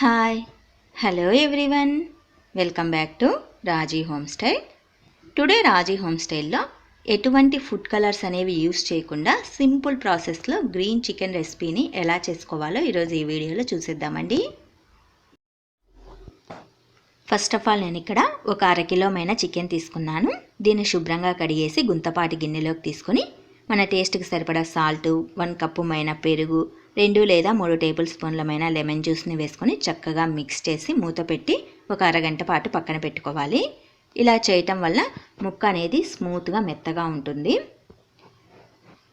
Hi hello everyone, welcome back to Raji home style. Today Raji home స్టైల్లో ఎటువంటి food colours అనేవి use చేయకుండా simple ప్రాసెస్లో green chicken రెసిపీని ఎలా చేసుకోవాలో ఈరోజు ఈ వీడియోలో చూసేద్దామండి. ఫస్ట్ ఆఫ్ ఆల్ నేను ఇక్కడ ఒక అరకిలోమైన చికెన్ తీసుకున్నాను. దీన్ని శుభ్రంగా కడిగేసి గుంతపాటి గిన్నెలోకి తీసుకుని మన టేస్ట్కి సరిపడా సాల్టు, 1 కప్పు మైన పెరుగు, 2 లేదా 3 టేబుల్ స్పూన్లమైన లెమన్ జ్యూస్ని వేసుకొని చక్కగా మిక్స్ చేసి మూత పెట్టి ఒక అరగంట పాటు పక్కన పెట్టుకోవాలి. ఇలా చేయటం వల్ల ముక్క అనేది స్మూత్గా మెత్తగా ఉంటుంది.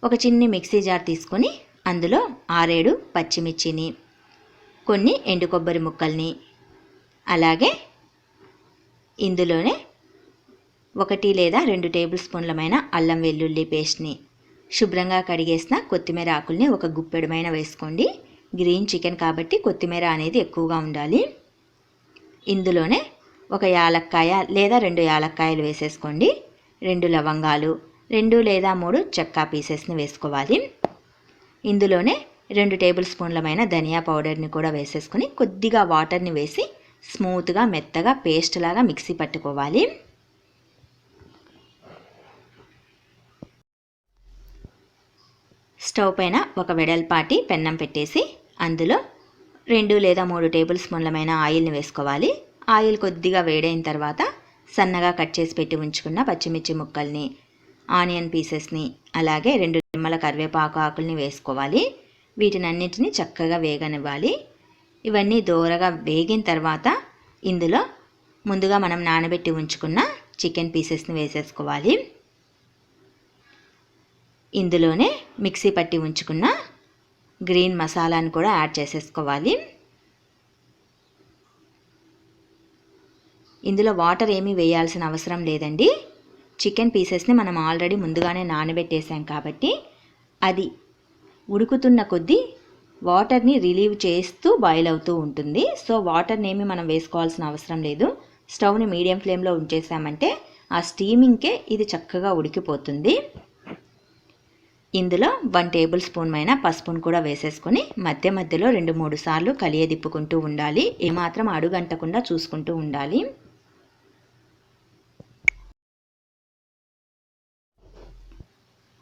ఒక చిన్ని మిక్సీ జార్ తీసుకొని అందులో 6-7 పచ్చిమిర్చిని, కొన్ని ఎండు కొబ్బరి ముక్కల్ని, అలాగే ఇందులోనే 1 లేదా 2 టేబుల్ స్పూన్లమైన అల్లం వెల్లుల్లి పేస్ట్ని, శుభ్రంగా కడిగేసిన కొత్తిమీర ఆకుల్ని ఒక గుప్పెడుమైన వేసుకోండి. గ్రీన్ చికెన్ కాబట్టి కొత్తిమీర అనేది ఎక్కువగా ఉండాలి. ఇందులోనే 1 యాలక్కాయ లేదా 2 యాలక్కాయలు వేసేసుకోండి. 2 లవంగాలు, 2 లేదా 3 చెక్క పీసెస్ని వేసుకోవాలి. ఇందులోనే 2 టేబుల్ స్పూన్లమైన ధనియా పౌడర్ని కూడా వేసేసుకొని కొద్దిగా వాటర్ని వేసి స్మూత్గా మెత్తగా పేస్ట్ లాగా మిక్సీ పట్టుకోవాలి. స్టవ్ పైన ఒక వెడల్పాటి పెన్నం పెట్టేసి అందులో 2 లేదా 3 టేబుల్ స్పూన్లమైన ఆయిల్ని వేసుకోవాలి. ఆయిల్ కొద్దిగా వేడైన తర్వాత సన్నగా కట్ చేసి పెట్టి ఉంచుకున్న పచ్చిమిర్చి ముక్కల్ని, ఆనియన్ పీసెస్ని, అలాగే 2 రెమ్మల కరివేపాకు ఆకుల్ని వేసుకోవాలి. వీటినన్నింటినీ చక్కగా వేగనివ్వాలి. ఇవన్నీ దోరగా వేగిన తర్వాత ఇందులో ముందుగా మనం నానబెట్టి ఉంచుకున్న చికెన్ పీసెస్ని వేసేసుకోవాలి. ఇందులోనే మిక్సీ పట్టి ఉంచుకున్న గ్రీన్ మసాలాను కూడా యాడ్ చేసేసుకోవాలి. ఇందులో వాటర్ ఏమీ వేయాల్సిన అవసరం లేదండి. చికెన్ పీసెస్ని మనం ఆల్రెడీ ముందుగానే నానబెట్టేసాం కాబట్టి అది ఉడుకుతున్న కొద్దీ వాటర్ని రిలీవ్ చేస్తూ బాయిల్ అవుతూ ఉంటుంది. సో వాటర్ని ఏమీ మనం వేసుకోవాల్సిన అవసరం లేదు. స్టవ్ని మీడియం ఫ్లేమ్లో ఉంచేసామంటే ఆ స్టీమింగ్కే ఇది చక్కగా ఉడికిపోతుంది. ఇందులో 1 టేబుల్ స్పూన్ మైన పసుపును కూడా వేసేసుకొని మధ్య మధ్యలో 2-3 సార్లు కలియదిప్పుకుంటూ ఉండాలి. ఏమాత్రం అడుగంటకుండా చూసుకుంటూ ఉండాలి.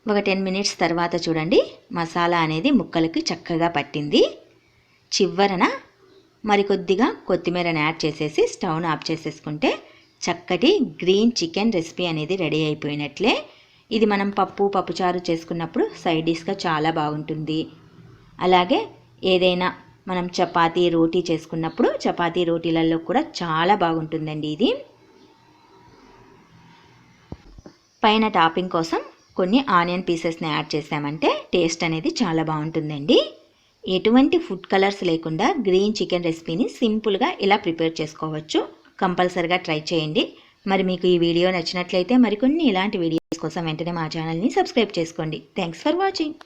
ఒక 10 మినిట్స్ తర్వాత చూడండి, మసాలా అనేది ముక్కలకి చక్కగా పట్టింది. చివరన మరికొద్దిగా కొత్తిమీరని యాడ్ చేసేసి స్టవ్ను ఆఫ్ చేసేసుకుంటే చక్కటి గ్రీన్ చికెన్ రెసిపీ అనేది రెడీ అయిపోయినట్లే. ఇది మనం పప్పుచారు చేసుకున్నప్పుడు సైడ్ డిష్గా చాలా బాగుంటుంది. అలాగే ఏదైనా మనం చపాతీ, రోటీ చేసుకున్నప్పుడు చపాతీ, రోటీలలో కూడా చాలా బాగుంటుందండి ఇది. పైన టాపింగ్ కోసం కొన్ని ఆనియన్ పీసెస్ని యాడ్ చేసామంటే టేస్ట్ అనేది చాలా బాగుంటుందండి. ఎటువంటి ఫుడ్ కలర్స్ లేకుండా గ్రీన్ చికెన్ రెసిపీని సింపుల్గా ఇలా ప్రిపేర్ చేసుకోవచ్చు. కంపల్సరిగా ట్రై చేయండి. మరి మీకు ఈ వీడియో నచ్చినట్లయితే మరికొన్ని ఇలాంటి వీడియోస్ కోసం వెంటనే మా ఛానల్ని సబ్స్క్రైబ్ చేసుకోండి. Thanks for watching.